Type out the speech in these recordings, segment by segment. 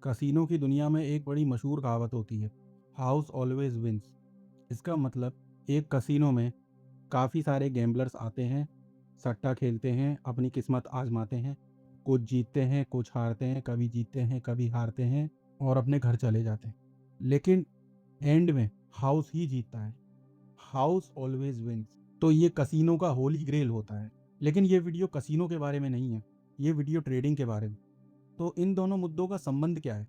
Casino की दुनिया में एक बड़ी मशहूर कहावत होती है, हाउस ऑलवेज विंस। इसका मतलब एक कसिनो में काफ़ी सारे गैम्बलर्स आते हैं, सट्टा खेलते हैं, अपनी किस्मत आजमाते हैं। कुछ जीतते हैं, कुछ हारते हैं, कभी जीतते हैं, कभी हारते हैं और अपने घर चले जाते हैं। लेकिन एंड में हाउस ही जीतता है। House always wins. तो ये कसिनो का होली ग्रेल होता है। लेकिन ये वीडियो कसिनो के बारे में नहीं है, ये वीडियो ट्रेडिंग के बारे में। तो इन दोनों मुद्दों का संबंध क्या है,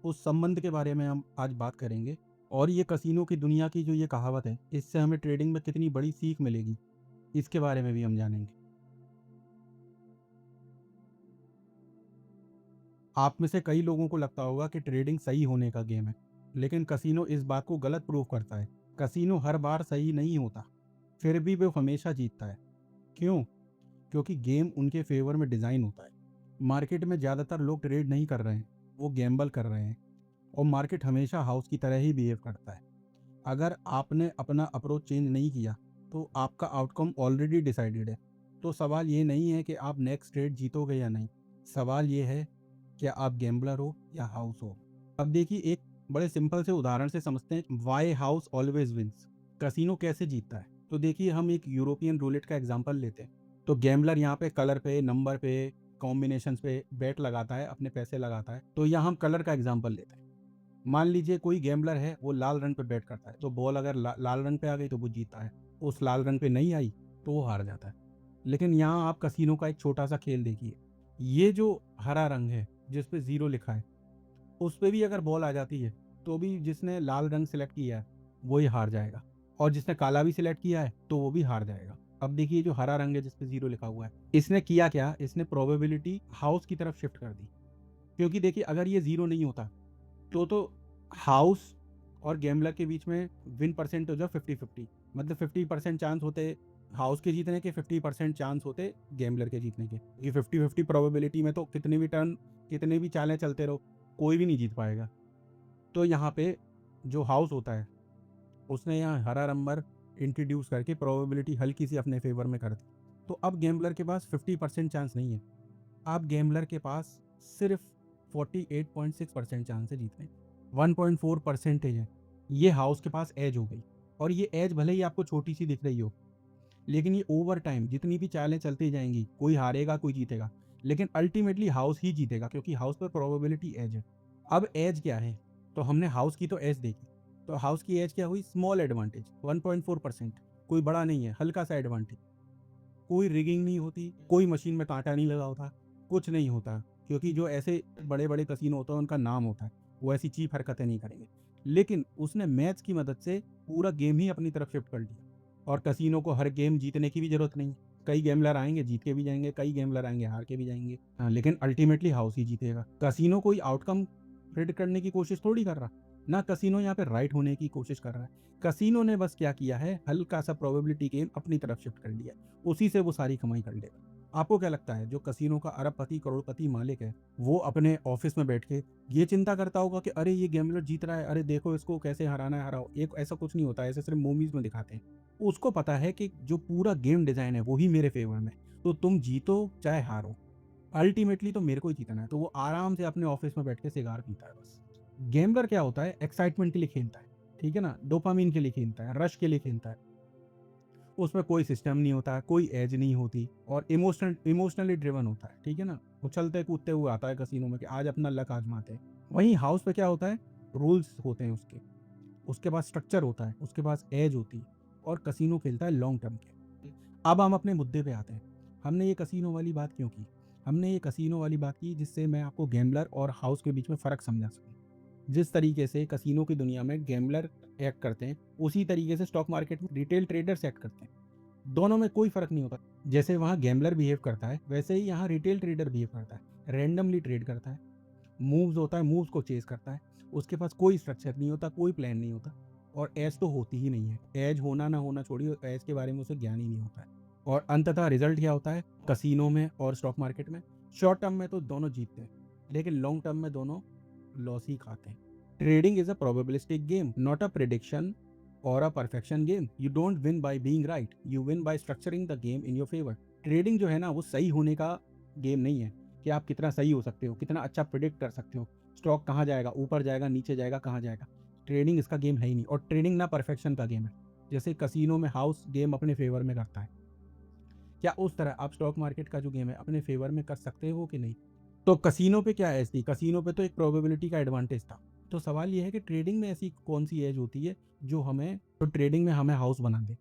उस संबंध के बारे में हम आज बात करेंगे। और ये कसिनो की दुनिया की जो ये कहावत है, इससे हमें ट्रेडिंग में कितनी बड़ी सीख मिलेगी, इसके बारे में भी हम जानेंगे। आप में से कई लोगों को लगता होगा कि ट्रेडिंग सही होने का गेम है, लेकिन कसिनो इस बात को गलत प्रूव करता है। कसिनो हर बार सही नहीं होता, फिर भी वो हमेशा जीतता है। क्यों? क्योंकि गेम उनके फेवर में डिज़ाइन होता है। मार्केट में ज़्यादातर लोग ट्रेड नहीं कर रहे हैं, वो गैम्बल कर रहे हैं। और मार्केट हमेशा हाउस की तरह ही बिहेव करता है। अगर आपने अपना अप्रोच चेंज नहीं किया तो आपका आउटकम ऑलरेडी डिसाइडेड है। तो सवाल ये नहीं है कि आप नेक्स्ट ट्रेड जीतोगे या नहीं, सवाल ये है क्या आप गैम्बलर हो या हाउस हो। अब देखिए, एक बड़े सिंपल से उदाहरण से समझते हैं why house always wins. Casino कैसे जीतता है, तो देखिए हम एक यूरोपियन रूलेट का एग्जांपल लेते हैं। तो गैम्बलर यहाँ पे कलर पे, नंबर पे, कॉम्बिनेशंस पे बेट लगाता है, अपने पैसे लगाता है। तो यहाँ हम कलर का एग्जांपल लेते हैं। मान लीजिए कोई गैम्बलर है, वो लाल रंग पे बैट करता है, तो बॉल अगर लाल रंग पे आ गई तो वो जीतता है, उस लाल रंग पे नहीं आई तो वो हार जाता है। लेकिन यहाँ आप कसिनो का एक छोटा सा खेल देखिए। ये जो हरा रंग है जिस पे जीरो लिखा है, उस पे भी अगर बॉल आ जाती है तो भी जिसने लाल रंग सिलेक्ट किया है वो ही हार जाएगा, और जिसने काला भी सिलेक्ट किया है तो वो भी हार जाएगा। अब देखिए जो हरा रंग है जिस पे जीरो लिखा हुआ है, इसने किया क्या, इसने प्रोबेबिलिटी हाउस की तरफ शिफ्ट कर दी। क्योंकि देखिए अगर ये जीरो नहीं होता तो हाउस और गैम्बलर के बीच में विन परसेंट हो जाए 50-50। मतलब 50% चांस होते हाउस के जीतने के, 50% चांस होते गैम्बलर के जीतने के। ये 50-50 प्रोबेबिलिटी में तो कितने भी टर्न, कितने भी चालें चलते रहो, कोई भी नहीं जीत पाएगा। तो यहाँ पे जो हाउस होता है, उसने यहाँ हरा नंबर इंट्रोड्यूस करके प्रोबेबिलिटी हल्की सी अपने फेवर में कर दी। तो अब गैम्बलर के पास 50% चांस नहीं है, अब गैम्बलर के पास सिर्फ 48.6% चांस है जीतने। 1.4 परसेंटेज है। ये हाउस के पास एज हो गई। और ये एज भले ही आपको छोटी सी दिख रही हो, लेकिन ये ओवर टाइम जितनी भी चालें चलती जाएंगी, कोई हारेगा कोई जीतेगा, लेकिन अल्टीमेटली हाउस ही जीतेगा, क्योंकि हाउस पर प्रोबेबिलिटी एज है। अब एज क्या है, तो हमने हाउस की तो एज देखी। तो हाउस की एज क्या हुई, स्मॉल एडवांटेज 1.4%। कोई बड़ा नहीं है, हल्का सा एडवांटेज। कोई रिगिंग नहीं होती, कोई मशीन में कांटा नहीं लगा होता, कुछ नहीं होता। क्योंकि जो ऐसे बड़े बड़े कसिनो होते हैं उनका नाम होता है, वो ऐसी चीप हरकतें नहीं करेंगे। लेकिन उसने मैथ्स की मदद से पूरा गेम ही अपनी तरफ शिफ्ट कर लिया। और कसिनो को हर गेम जीतने की भी जरूरत नहीं। कई गेमलर आएंगे जीत के भी जाएंगे, कई गेमलर आएंगे हार के भी जाएंगे। हाँ, लेकिन अल्टीमेटली हाउस ही जीतेगा। कसिनो कोई आउटकम प्रेडिक्ट करने की कोशिश थोड़ी कर रहा, ना कसिनो यहाँ पे राइट होने की कोशिश कर रहा है। कसिनो ने बस क्या किया है, हल्का सा प्रोबेबिलिटी गेम अपनी तरफ शिफ्ट कर लिया, उसी से वो सारी कमाई कर लेगा। आपको क्या लगता है जो कसिनो का अरबपति करोड़पति मालिक है, वो अपने ऑफिस में बैठ के ये चिंता करता होगा कि अरे ये गैम्बलर जीत रहा है, अरे देखो इसको कैसे हराना है, हराओ। एक ऐसा कुछ नहीं होता, ऐसे सिर्फ मूवीज में दिखाते हैं। उसको पता है कि जो पूरा गेम डिजाइन है वो ही मेरे फेवर में, तो तुम जीतो चाहे हारो, अल्टीमेटली तो मेरे को ही जीतना है। तो वो आराम से अपने ऑफिस में बैठ के सिगार पीता है बस। गैम्बलर क्या होता है, एक्साइटमेंट के लिए खेलता है, ठीक है ना, डोपामिन के लिए खेलता है, रश के लिए खेलता है। उसमें कोई सिस्टम नहीं होता, कोई एज नहीं होती, और इमोशनली ड्रिवन होता है, ठीक है ना। उछलते कूदते हुए आता है कसिनो में कि आज अपना लक आजमाते हैं। वहीं हाउस पे क्या होता है, रूल्स होते हैं उसके, उसके पास स्ट्रक्चर होता है, उसके पास एज होती है, और कसिनो खेलता है लॉन्ग टर्म के। अब हम अपने मुद्दे पे आते हैं। हमने ये कसिनो वाली बात क्यों की, हमने ये कसिनो वाली बात की जिससे मैं आपको गैम्बलर और हाउस के बीच में फ़र्क समझा सकूँ। जिस तरीके से कसिनो की दुनिया में गैम्बलर एक्ट करते हैं, उसी तरीके से स्टॉक मार्केट में रिटेल ट्रेडर्स एक्ट करते हैं। दोनों में कोई फ़र्क नहीं होता। जैसे वहाँ गैम्बलर बिहेव करता है, वैसे ही यहाँ रिटेल ट्रेडर बिहेव करता है। रैंडमली ट्रेड करता है, मूव्स होता है, मूव्स को चेज़ करता है। उसके पास कोई स्ट्रक्चर नहीं होता, कोई प्लान नहीं होता, और एज तो होती ही नहीं है। एज होना ना होना छोड़िए, एज के बारे में उसे ज्ञान ही नहीं होता है। और अंततः रिजल्ट क्या होता है कसिनो में और स्टॉक मार्केट में, शॉर्ट टर्म में तो दोनों जीतते हैं, लेकिन लॉन्ग टर्म में दोनों लॉस ही खाते हैं। Trading is a probabilistic game, not a prediction or a perfection game. You don't win by being right, you win by structuring the game in your favour. Trading जो है ना, वो सही होने का गेम नहीं है, कि आप कितना सही हो सकते हो, कितना अच्छा प्रिडिक्ट कर सकते हो, स्टॉक कहाँ जाएगा, ऊपर जाएगा, नीचे जाएगा, कहाँ जाएगा। ट्रेडिंग इसका गेम है ही नहीं, और ट्रेडिंग ना परफेक्शन का गेम है। जैसे कसिनो में हाउस गेम अपने फेवर में करता है, क्या उस तरह आप स्टॉक मार्केट का जो गेम है अपने फेवर में कर सकते हो कि नहीं? तो कसिनो पे क्या है, ऐसी कसिनो पे तो एक प्रोबेबिलिटी का एडवांटेज था। तो सवाल ये है कि ट्रेडिंग में ऐसी कौन सी एज होती है जो ट्रेडिंग में हमें हाउस बना दे।